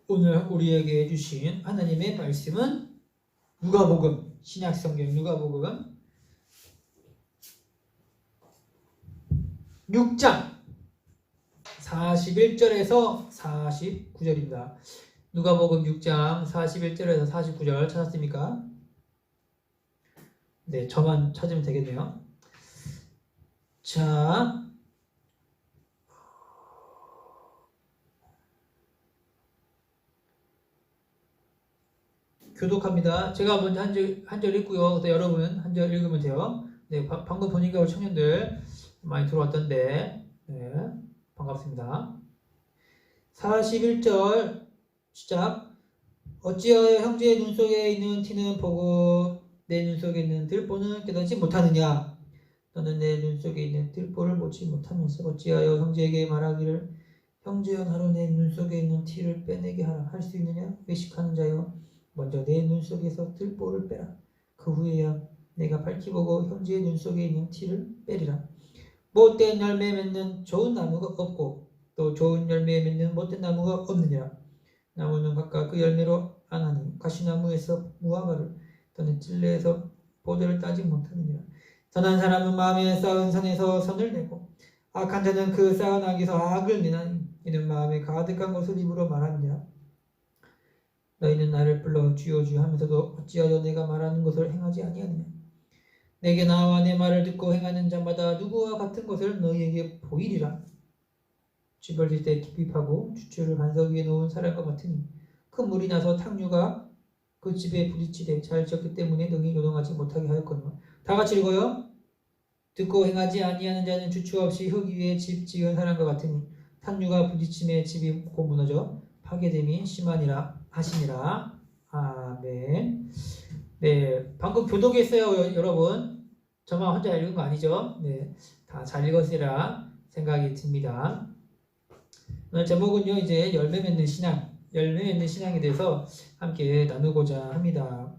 오늘 우리에게 주신 하나님의 말씀은 누가복음, 신약성경 누가복음 6장 41절에서 49절입니다. 누가복음 6장 41절에서 49절 찾았습니까? 네, 저만 찾으면 되겠네요. 자, 교독합니다. 제가 먼저 한 절 읽고요. 또 여러분 한 절 읽으면 돼요. 네, 방금 보니까 우리 청년들 많이 들어왔던데, 네, 반갑습니다. 41절 시작. 어찌하여 형제의 눈 속에 있는 티는 보고 내 눈 속에 있는 들보는 깨닫지 못하느냐? 너는 내 눈 속에 있는 들보를 보지 못하면서 어찌하여 형제에게 말하기를 형제여 나로 내 눈 속에 있는 티를 빼내게 하라 할 수 있느냐? 외식하는 자여 먼저 내 눈 속에서 들보를 빼라. 그 후에야 내가 밝히 보고 형제의 눈 속에 있는 티를 빼리라. 못된 열매 맺는 좋은 나무가 없고 또 좋은 열매 맺는 못된 나무가 없느니라. 나무는 각각 그 열매로 아나니 가시나무에서 무화과를 또는 찔레에서 보도를 따지 못하느니라. 선한 사람은 마음에 쌓은 선에서 선을 내고 악한 자는 그 쌓은 악에서 악을 내나니 이는 마음에 가득한 것을 입으로 말하느니라. 너희는 나를 불러 주여 주여 하면서도 어찌하여 내가 말하는 것을 행하지 아니하느냐. 내게 나와 내 말을 듣고 행하는 자마다 누구와 같은 것을 너희에게 보이리라. 집을 질 때 깊이 파고 주추를 반석 위에 놓은 사람과 같으니 큰 물이 나서 탕류가 그 집에 부딪히되 잘 지었기 때문에 능히 요동하지 못하게 하였거니와. 다 같이 읽어요. 듣고 행하지 아니하는 자는 주추 없이 흙 위에 집 지은 사람과 같으니 탕류가 부딪힘에 집이 곧 무너져 파괴됨이 심하니라 하시니라. 아멘. 네, 방금 교독했어요, 여러분. 저만 혼자 읽은 거 아니죠? 네, 다 잘 읽었으리라 생각이 듭니다. 오늘 제목은요, 이제 열매 맺는 신앙에 대해서 함께 나누고자 합니다.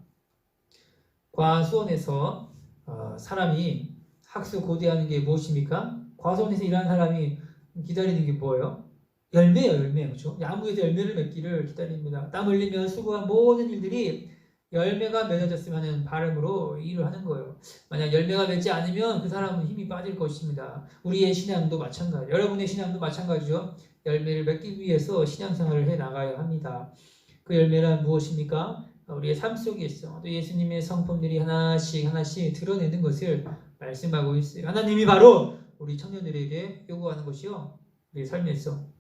과수원에서 사람이 학수고대하는 게 무엇입니까? 과수원에서 일하는 사람이 기다리는 게 뭐예요? 열매예요, 열매. 그렇죠? 야무에서 열매를 맺기를 기다립니다. 땀 흘리며 수고한 모든 일들이 열매가 맺어졌으면 하는 바람으로 일을 하는 거예요. 만약 열매가 맺지 않으면 그 사람은 힘이 빠질 것입니다. 우리의 신앙도 마찬가지, 여러분의 신앙도 마찬가지죠. 열매를 맺기 위해서 신앙생활을 해 나가야 합니다. 그 열매란 무엇입니까? 우리의 삶 속에서 또 예수님의 성품들이 하나씩 드러내는 것을 말씀하고 있어요. 하나님이 바로 우리 청년들에게 요구하는 것이요, 우리의 삶에서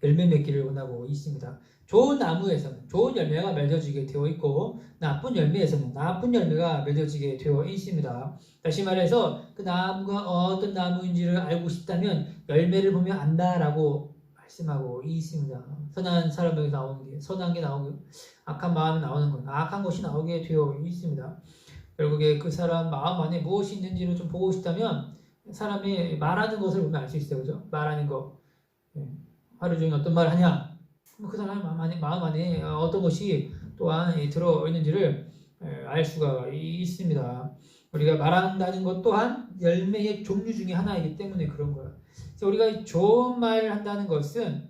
열매 맺기를 원하고 있습니다. 좋은 나무에서는 좋은 열매가 맺어지게 되어 있고 나쁜 열매에서는 나쁜 열매가 맺어지게 되어 있습니다. 다시 말해서 그 나무가 어떤 나무인지를 알고 싶다면 열매를 보면 안다라고 말씀하고 있습니다. 선한 사람에게 나오는 게 선한 게 나오고 악한 마음이 나오는 건 악한 것이 나오게 되어 있습니다. 결국에 그 사람 마음 안에 무엇이 있는지를 좀 보고 싶다면 사람이 말하는 것을 보면 알 수 있어요. 그죠? 말하는 거. 하루 종일 어떤 말을 하냐? 그 사람 마음 안에 어떤 것이 또한 들어있는지를 알 수가 있습니다. 우리가 말한다는 것 또한 열매의 종류 중에 하나이기 때문에 그런 거예요. 그래서 우리가 좋은 말을 한다는 것은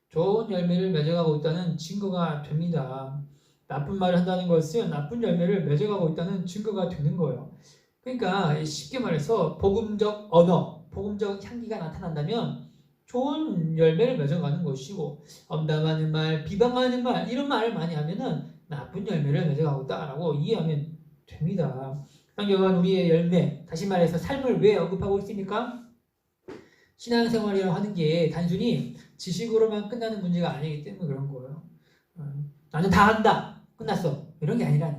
좋은 열매를 맺어가고 있다는 증거가 됩니다. 나쁜 말을 한다는 것은 나쁜 열매를 맺어가고 있다는 증거가 되는 거예요. 그러니까 쉽게 말해서 복음적 언어, 복음적 향기가 나타난다면 좋은 열매를 맺어가는 것이고, 엄담하는 말, 비방하는 말, 이런 말을 많이 하면은 나쁜 열매를 맺어가고 있다라고 이해하면 됩니다. 성경은 우리의 열매, 다시 말해서 삶을 왜 언급하고 있습니까? 신앙생활이라고 하는 게 단순히 지식으로만 끝나는 문제가 아니기 때문에 그런 거예요. 나는 다 한다, 끝났어, 이런 게 아니라는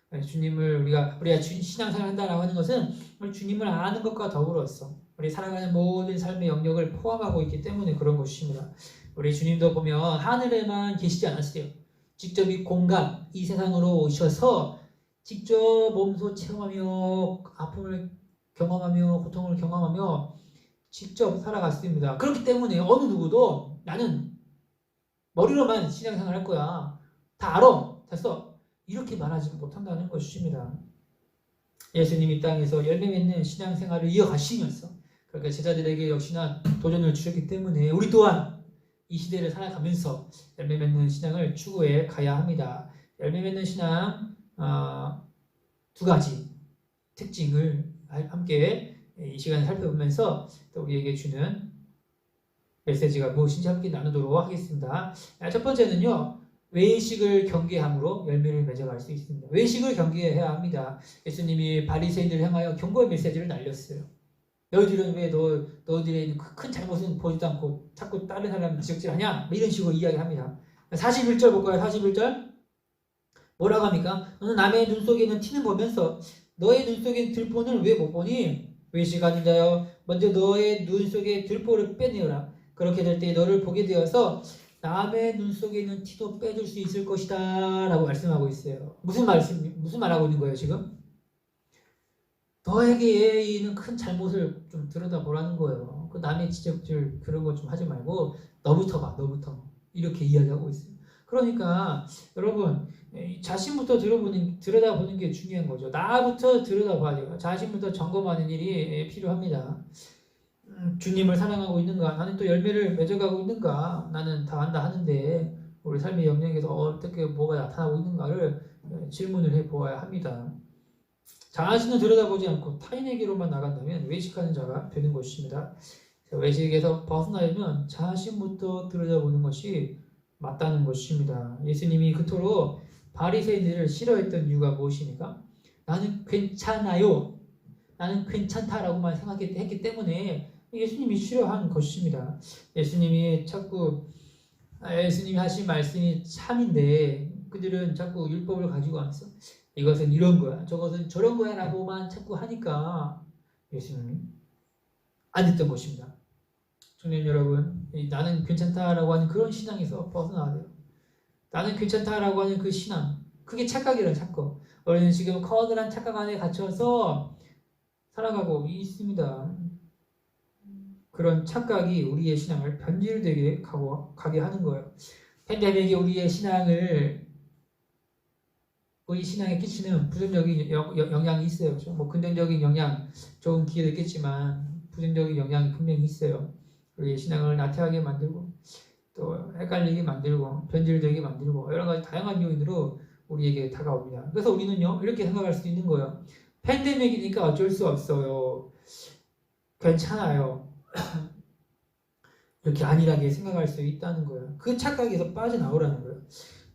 거예요. 주님을 우리가 신앙생활 한다라고 하는 것은 주님을 아는 것과 더불어서 우리 살아가는 모든 삶의 영역을 포함하고 있기 때문에 그런 것입니다. 우리 주님도 보면 하늘에만 계시지 않았어요. 직접 이 공간, 이 세상으로 오셔서 직접 몸소 체험하며 아픔을 경험하며 고통을 경험하며 직접 살아갔습니다. 그렇기 때문에 어느 누구도 나는 머리로만 신앙생활 할 거야, 다 알아, 됐어, 이렇게 말하지 못한다는 것입니다. 예수님이 땅에서 열매 맺는 신앙생활을 이어가시면서 그러니까 제자들에게 역시나 도전을 주셨기 때문에 우리 또한 이 시대를 살아가면서 열매 맺는 신앙을 추구해 가야 합니다. 열매 맺는 신앙 두 가지 특징을 함께 이 시간에 살펴보면서 또 우리에게 주는 메시지가 무엇인지 함께 나누도록 하겠습니다. 첫 번째는요. 외식을 경계함으로 열매를 맺어갈 수 있습니다. 외식을 경계해야 합니다. 예수님이 바리새인들을 향하여 경고의 메시지를 날렸어요. 너희들은 왜 너희들의 큰 잘못은 보지도 않고 자꾸 다른 사람 지적질하냐? 이런 식으로 이야기합니다. 41절 볼까요? 41절 뭐라고 합니까? 너는 남의 눈 속에 있는 티는 보면서 너의 눈 속에 있는 들보는 왜 못 보니? 외식하는 자여 먼저 너의 눈 속에 들보를 빼내어라. 그렇게 될 때 너를 보게 되어서 남의 눈 속에 있는 티도 빼줄 수 있을 것이다 라고 말씀하고 있어요. 무슨 말하고 있는 거예요 지금? 너에게 있는 큰 잘못을 좀 들여다보라는 거예요. 그 남의 지적질 그런 거 좀 하지 말고 너부터 봐, 너부터. 이렇게 이야기하고 있어요. 그러니까 여러분 자신부터 들여다보는 게 중요한 거죠. 나부터 들여다봐야 돼요. 자신부터 점검하는 일이 필요합니다. 주님을 사랑하고 있는가? 나는 또 열매를 맺어가고 있는가? 나는 다 한다 하는데 우리 삶의 영역에서 어떻게 뭐가 나타나고 있는가를 질문을 해보아야 합니다. 자신을 들여다보지 않고 타인에게로만 나간다면 외식하는 자가 되는 것입니다. 외식에서 벗어나려면 자신부터 들여다보는 것이 맞다는 것입니다. 예수님이 그토록 바리새인들을 싫어했던 이유가 무엇입니까? 나는 괜찮아요. 나는 괜찮다라고만 생각했기 때문에 예수님이 싫어한 것입니다. 예수님이 하신 말씀이 참인데 그들은 자꾸 율법을 가지고 와서 이것은 이런 거야, 저것은 저런 거야 라고만 자꾸 하니까 예수님이 안 듣던 것입니다. 청년 여러분, 나는 괜찮다라고 하는 그런 신앙에서 벗어나야 돼요. 나는 괜찮다라고 하는 그 신앙, 그게 착각이란 착각. 우리는 지금 커다란 착각 안에 갇혀서 살아가고 있습니다. 그런 착각이 우리의 신앙을 변질되게 가게 하는 거예요. 팬데믹이 우리 신앙에 끼치는 부정적인 영향이 있어요. 그렇죠? 뭐 긍정적인 영향, 좋은 기회도 있겠지만 부정적인 영향이 분명히 있어요. 우리의 신앙을 나태하게 만들고 또 헷갈리게 만들고 변질되게 만들고 여러 가지 다양한 요인으로 우리에게 다가옵니다. 그래서 우리는요 이렇게 생각할 수 있는 거예요. 팬데믹이니까 어쩔 수 없어요. 괜찮아요. 이렇게 안일하게 생각할 수 있다는 거예요. 그 착각에서 빠져나오라는 거예요.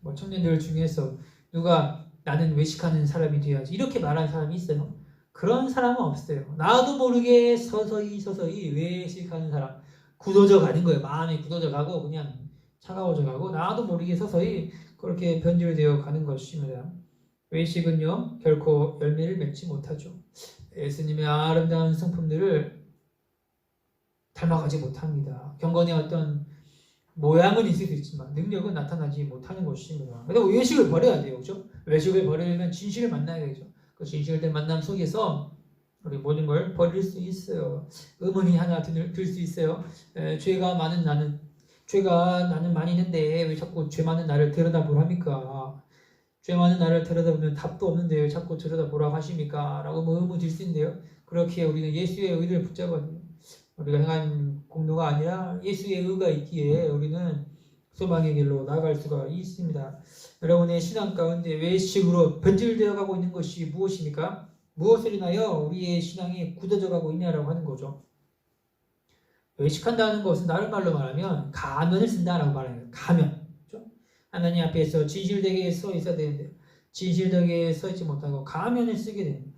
뭐 청년들 중에서 누가 나는 외식하는 사람이 돼야지 이렇게 말하는 사람이 있어요? 그런 사람은 없어요. 나도 모르게 서서히 외식하는 사람 굳어져 가는 거예요. 마음이 굳어져 가고 그냥 차가워져 가고 나도 모르게 서서히 그렇게 변질되어 가는 것입니다. 외식은요 결코 열매를 맺지 못하죠. 예수님의 아름다운 성품들을 닮아가지 못합니다. 경건의 어떤 모양은 있을 수 있지만 능력은 나타나지 못하는 것입니다. 그래서 외식을 버려야 돼요. 그렇죠? 외식을 버리려면 진실을 만나야 되죠. 그 진실된 만남 속에서 우리 모든 걸 버릴 수 있어요. 의문이 하나 들 수 있어요. 죄가 나는 많이 있는데 왜 자꾸 죄 많은 나를 들여다보랍니까? 죄 많은 나를 들여다보면 답도 없는데 왜 자꾸 들여다보라고 하십니까? 라고 의문 들 수 있는데요. 그렇게 우리는 예수의 의를 붙잡아야 돼요. 우리가 행한 공로가 아니라 예수의 의가 있기에 우리는 소망의 길로 나아갈 수가 있습니다. 여러분의 신앙 가운데 외식으로 변질되어 가고 있는 것이 무엇입니까? 무엇을 인하여 우리의 신앙이 굳어져 가고 있냐라고 하는 거죠. 외식한다는 것은 다른 말로 말하면 가면을 쓴다라고 말해요. 가면. 그렇죠? 하나님 앞에서 진실되게 서 있어야 되는데 진실되게 서 있지 못하고 가면을 쓰게 됩니다.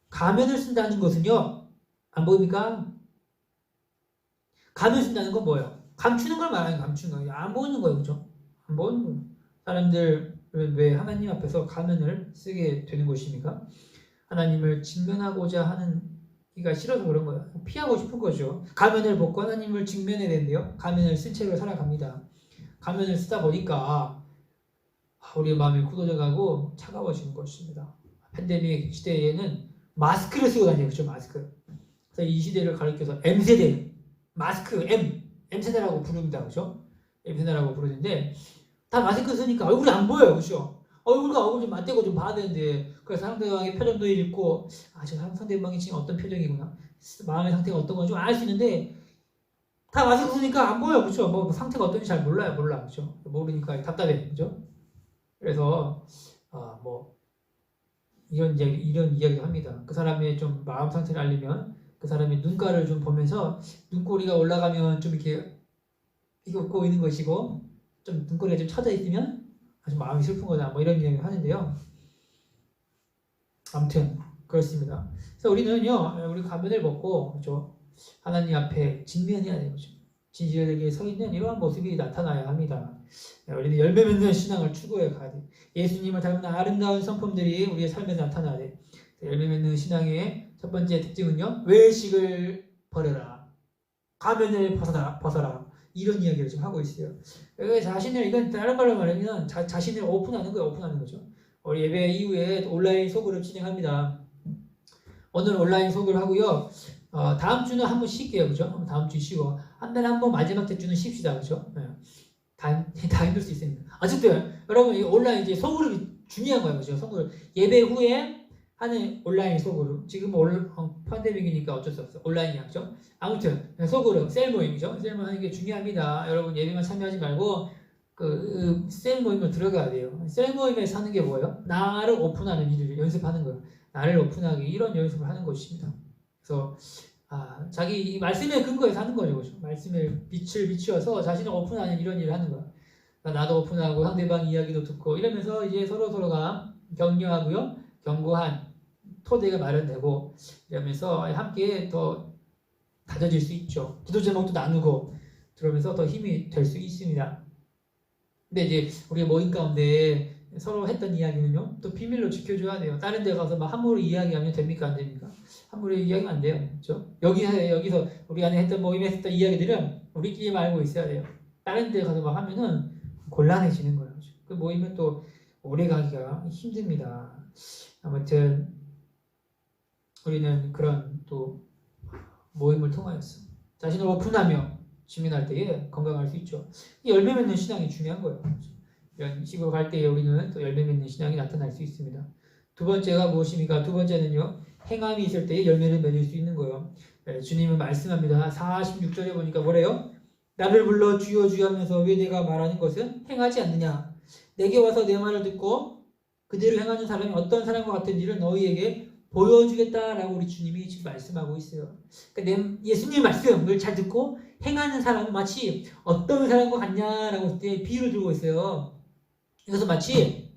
가면을 쓴다는 것은요. 안 보입니까? 가면 쓴다는 건 뭐예요? 감추는 걸 말하는 거예요. 감추는 거예요. 안 보이는 거예요. 그죠? 안 보이는 거예요. 사람들은 왜 하나님 앞에서 가면을 쓰게 되는 것입니까? 하나님을 직면하고자 하는 기가 싫어서 그런 거예요. 피하고 싶은 거죠. 가면을 벗고 하나님을 직면해야 되는데요. 가면을 쓴 채로 살아갑니다. 가면을 쓰다 보니까 우리의 마음이 굳어져 가고 차가워지는 것입니다. 팬데믹 시대에는 마스크를 쓰고 다녀요. 그렇죠? 마스크. 그래서 이 시대를 가리켜서 M세대 마스크 M세대라고 부릅니다. 그렇죠? M세대라고 부르는데 다 마스크 쓰니까 얼굴이 안 보여요. 그렇죠? 얼굴 좀 맞대고 좀 봐야 되는데 그래서 상대방의 표정도 읽고 저 상대방이 지금 어떤 표정이구나 마음의 상태가 어떤 건지 좀 알 수 있는데 다 마스크 쓰니까 안 보여, 그렇죠? 뭐 상태가 어떤지 잘 몰라, 그렇죠? 모르니까 답답해, 그렇죠? 그래서 뭐 이런 이야기를 합니다. 그 사람의 좀 마음 상태를 알리면 그 사람의 눈가를 좀 보면서 눈꼬리가 올라가면 좀 이렇게 웃고 있는 것이고 좀 눈꼬리가 좀 쳐져 있으면 아주 마음이 슬픈 거다. 뭐 이런 이야기를 하는데요. 아무튼 그렇습니다. 그래서 우리는요, 우리 가면을 벗고 그렇죠? 하나님 앞에 직면해야 되는 거죠. 진실되게 서 있는 이러한 모습이 나타나야 합니다. 우리는 열매 맺는 신앙을 추구해 가야 돼. 예수님을 닮은 아름다운 성품들이 우리의 삶에 나타나야 돼. 열매 맺는 신앙의 첫 번째 특징은요, 외식을 버려라, 가면을 벗어라. 이런 이야기를 지금 하고 있어요. 자신을, 이건 다른 말로 말하면 자신을 오픈하는 거예요. 오픈하는 거죠. 우리 예배 이후에 온라인 소그룹 진행합니다. 오늘 온라인 소그룹 하고요. 다음 주는 한번 쉴게요. 그죠? 다음 주 쉬고 한 달에 한 번 마지막 주는 쉽시다. 그죠? 네. 다 힘들 수 있습니다. 어쨌든 여러분 이 온라인 이제 소그룹이 중요한 거예요. 그죠? 소그룹 예배 후에 하는 온라인 소그룹. 지금 팬데믹이니까 어쩔 수 없어. 온라인이야. 그죠? 아무튼 소그룹 셀 모임이죠. 셀 모임 하는 게 중요합니다. 여러분 예배만 참여하지 말고 셀 모임을 들어가야 돼요. 셀 모임에 사는 게 뭐예요? 나를 오픈하는 일을 연습하는 거예요. 나를 오픈하기 이런 연습을 하는 것입니다. 그래서 자기 말씀의 근거에 사는 거죠. 그렇죠? 말씀의 빛을 비추어서 자신을 오픈하는 이런 일을 하는 거야. 나도 오픈하고 상대방 이야기도 듣고 이러면서 이제 서로가 격려하고요. 견고한 토대가 마련되고 이러면서 함께 더 다져질 수 있죠. 기도 제목도 나누고 그러면서 더 힘이 될 수 있습니다. 근데 이제 우리 모임 가운데 서로 했던 이야기는요, 또 비밀로 지켜줘야 돼요. 다른 데 가서 막 함부로 이야기하면 됩니까? 안 됩니까? 함부로 이야기하면 안 돼요. 그렇죠? 여기서 우리 안에 했던 모임에서 했던 이야기들은 우리끼리만 알고 있어야 돼요. 다른 데 가서 막 하면은 곤란해지는 거예요. 그렇죠? 그 모임은 또 오래 가기가 힘듭니다. 아무튼 우리는 그런 또 모임을 통하여서 자신을 오픈하며 직면할 때에 건강할 수 있죠. 열매 맺는 신앙이 중요한 거예요. 이런 식으로 갈 때에 우리는 또 열매 맺는 신앙이 나타날 수 있습니다. 두 번째가 무엇입니까? 두 번째는요, 행함이 있을 때에 열매를 맺을 수 있는 거예요. 주님은 말씀합니다. 46절에 보니까 뭐래요? 나를 불러 주여 주여 하면서 왜 내가 말하는 것은 행하지 않느냐? 내게 와서 내 말을 듣고 그대로 행하는 사람이 어떤 사람과 같은지를 너희에게 보여주겠다라고 우리 주님이 지금 말씀하고 있어요. 그러니까 예수님 말씀을 잘 듣고 행하는 사람은 마치 어떤 사람과 같냐라고 할 때 비유를 들고 있어요. 이것은 마치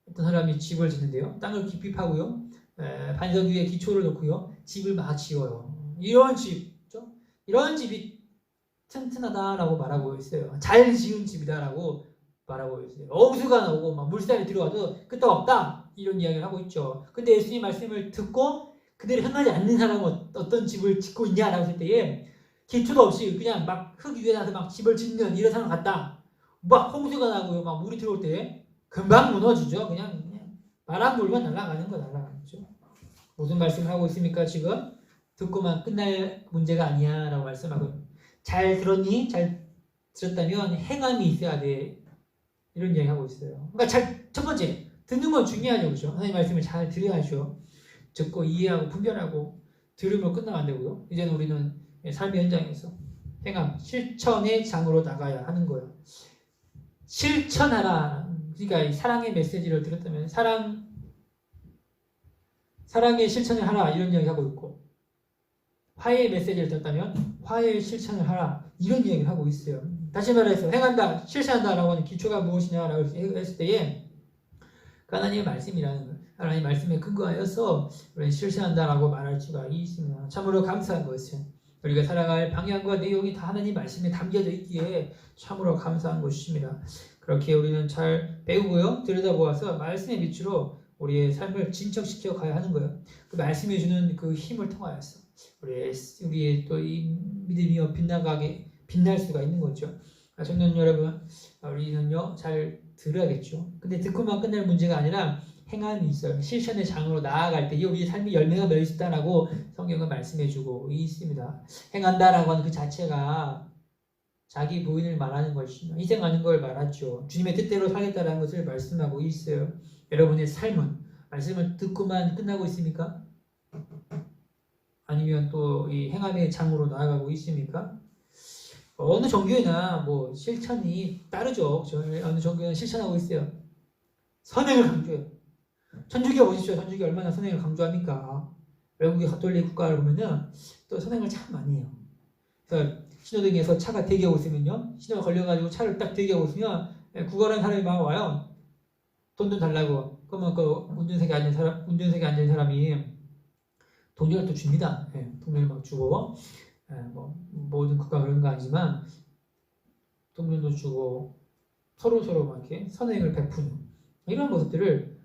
어떤 사람이 집을 짓는데요. 땅을 깊이 파고요. 반석 위에 기초를 놓고요. 집을 막 지어요. 이런 집이 튼튼하다라고 말하고 있어요. 잘 지은 집이다라고 말하고 있어요. 어수가 나오고 막 물살이 들어와도 끄떡없다 이런 이야기를 하고 있죠. 근데 예수님 말씀을 듣고 그대로 행하지 않는 사람은 어떤 집을 짓고 있냐라고 했을 때에 기초도 없이 그냥 막 흙 위에 나서 막 집을 짓는 이런 사람 같다. 막 홍수가 나고요. 막 물이 들어올 때 금방 무너지죠. 그냥 바람 불면 날아가는 거 날아가죠. 무슨 말씀을 하고 있습니까? 지금 듣고만 끝날 문제가 아니야 라고 말씀하고 잘 들었니? 잘 들었다면 행함이 있어야 돼. 이런 이야기 하고 있어요. 그러니까 첫 번째 듣는 건 중요하죠. 그렇죠? 하나님 말씀을 잘 들어야죠. 듣고 이해하고 분별하고 들으면 끝나면 안 되고요. 이제는 우리는 삶의 현장에서 행함, 실천의 장으로 나가야 하는 거예요. 실천하라. 그러니까 이 사랑의 메시지를 들었다면 사랑의 실천을 하라 이런 이야기 하고 있고 화해의 메시지를 들었다면 화해의 실천을 하라 이런 이야기를 하고 있어요. 다시 말해서 행한다, 실천한다라고 하는 기초가 무엇이냐라고 했을 때에 하나님의 말씀이라는 것, 하나님의 말씀에 근거하여서 우리는 실천한다라고 말할 수가 있습니다. 참으로 감사한 것은 우리가 살아갈 방향과 내용이 다 하나님 말씀에 담겨져 있기에 참으로 감사한 것입니다. 그렇게 우리는 잘 배우고요, 들여다보아서 말씀의 빛으로 우리의 삶을 진척시켜 가야 하는 거예요. 그 말씀해 주는 그 힘을 통하여서 우리의 또 이 믿음이 빛날 수가 있는 거죠. 청년 여러분, 우리는요 잘 들어야겠죠. 근데 듣고만 끝날 문제가 아니라 행함이 있어요. 실천의 장으로 나아갈 때 우리의 삶이 열매가 맺을 수 있다라고 성경은 말씀해주고 있습니다. 행한다라고 하는 그 자체가 자기 부인을 말하는 것이며 희생하는 걸 말하죠. 주님의 뜻대로 살겠다라는 것을 말씀하고 있어요. 여러분의 삶은 말씀을 듣고만 끝나고 있습니까? 아니면 또 이 행함의 장으로 나아가고 있습니까? 어느 종교나 뭐 실천이 따르죠. 어느 종교는 실천하고 있어요. 선행을 강조해요. 천주교 보십시오. 천주교 얼마나 선행을 강조합니까? 외국의 가톨릭 국가를 보면은 또 선행을 참 많이 해요. 그래서 신호등에서 차가 대기하고 있으면요, 신호가 걸려가지고 차를 딱 대기하고 있으면 구걸하는 사람이 막 와요. 돈 좀 달라고. 그러면 그 운전석에 앉은 사람이 돈을 또 줍니다. 돈을 막 주고, 뭐 모든 국가가 그런 거 아니지만 돈도 주고 서로 막 이렇게 선행을 베푸는 이런 모습들을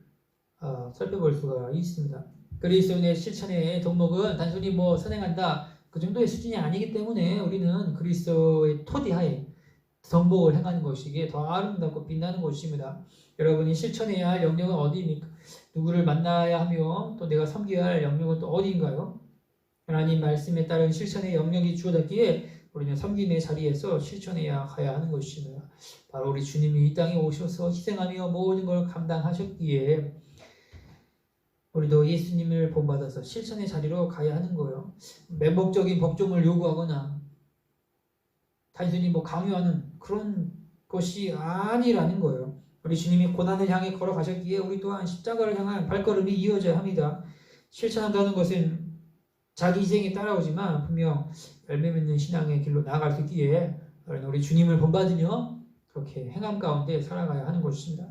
살펴볼 수가 있습니다. 그리스도인의 실천의 덕목은 단순히 뭐 선행한다 그 정도의 수준이 아니기 때문에 우리는 그리스도의 토대하에 덕목을 행하는 것이기에 더 아름답고 빛나는 것입니다. 여러분이 실천해야 할 영역은 어디입니까? 누구를 만나야 하며 또 내가 섬겨야 할 영역은 또 어디인가요? 하나님 말씀에 따른 실천의 영역이 주어졌기에 우리는 섬김의 자리에서 실천해야 가야 하는 것입니다. 바로 우리 주님이 이 땅에 오셔서 희생하며 모든 걸 감당하셨기에 우리도 예수님을 본받아서 실천의 자리로 가야 하는 거예요. 맹목적인 법정을 요구하거나 단순히 뭐 강요하는 그런 것이 아니라는 거예요. 우리 주님이 고난을 향해 걸어가셨기에 우리 또한 십자가를 향한 발걸음이 이어져야 합니다. 실천한다는 것은 자기 희생이 따라오지만 분명 열매 맺는 신앙의 길로 나아갈 수 있기에 우리 주님을 본받으며 그렇게 행함 가운데 살아가야 하는 것입니다.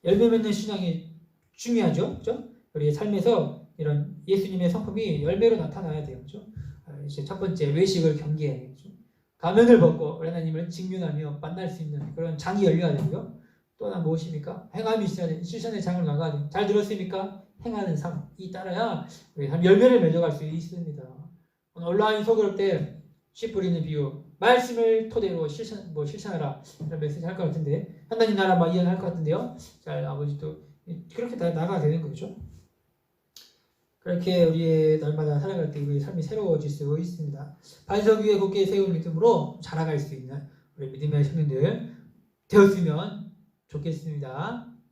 열매 맺는 신앙이 중요하죠. 그렇죠? 우리의 삶에서 이런 예수님의 성품이 열매로 나타나야 돼요. 그렇죠? 이제 첫 번째 외식을 경계해야 되죠. 가면을 벗고 하나님을 직면하며 만날 수 있는 그런 장이 열려야 되고요. 또 하나 무엇입니까? 행함이 있어야 돼요. 실천의 장을 나가야 돼요. 잘 들었습니까? 행하는 삶이 따라야 우리 열매를 맺어갈 수 있습니다. 오늘 온라인 소그룹 때 씨 뿌리는 비유 말씀을 토대로 실천하라 이런 메시지 할 것 같은데 하나님 나라 막 이해할 것 같은데요. 잘 아버지도 그렇게 다 나가야 되는 거죠. 그렇게 우리의 날마다 살아갈 때 우리의 삶이 새로워질 수 있습니다. 반석 위에 굳게 세운 믿음으로 자라갈 수 있는 우리 믿음의 청년들 되었으면 좋겠습니다.